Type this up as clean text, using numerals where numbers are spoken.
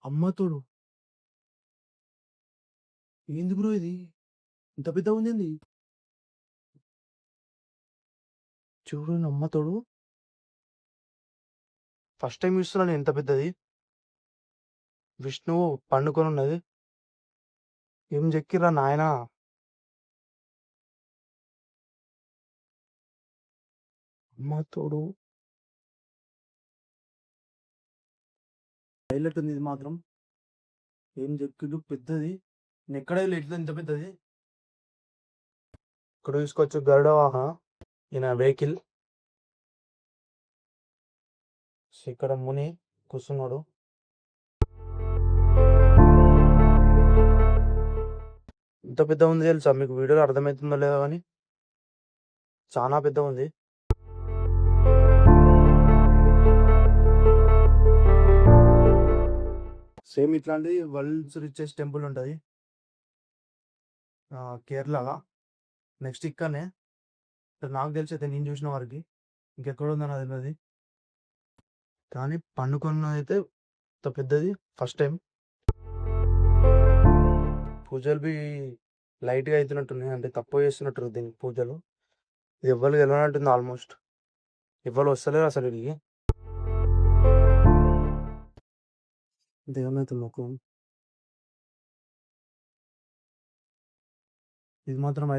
అమ్మ తోడు. ఏంది బ్రో ఇది? ఇంత పెద్దగుందేంది? చూడండి అమ్మ తోడు. ఫస్ట్ టైమ్ చూస్తున్నాను ఇంత పెద్దది. విష్ణువు పండుకొనున్నది. ఏం చెక్కిర్రా నాయనా! అమ్మ తోడు. హైలైట్ ఉంది ఇది మాత్రం. ఏం చెక్కిర్రు పెద్దది. నేనెక్కడ చూడలే ఇంత పెద్దది. ఇక్కడ చూసుకోవచ్చు గరుడ వాహన. ఈయన వెహికల్. ఇక్కడ ముని కూర్చున్నాడు. ఇంత పెద్దగా ఉంది తెలుసా మీకు? వీడియోలో అర్థమవుతుందో లేదో కానీ చాలా పెద్దగా ఉంది. సేమ్ ఇట్లాంటిది వరల్డ్స్ రిచెస్ట్ టెంపుల్ ఉంటుంది కేరళగా. నెక్స్ట్ ఇక్కడనే నాకు తెలిసి అయితే నేను చూసిన వారికి ఇంకెక్కడ ఉందని అది తెలియదు. కానీ పండుకున్నది అయితే ఇంత పెద్దది ఫస్ట్ టైం. పూజలు బి లైట్గా అవుతున్నట్టున్నాయి, అంటే తక్కువ చేస్తున్నట్టు దీనికి పూజలు. ఇది ఎవ్వరు వెళ్ళనట్టుంది ఆల్మోస్ట్. ఎవ్వరు వస్తలేరు అసలు ఇడికి. దేవునైతే మొక్కు. ఇది మాత్రం హైలైట్.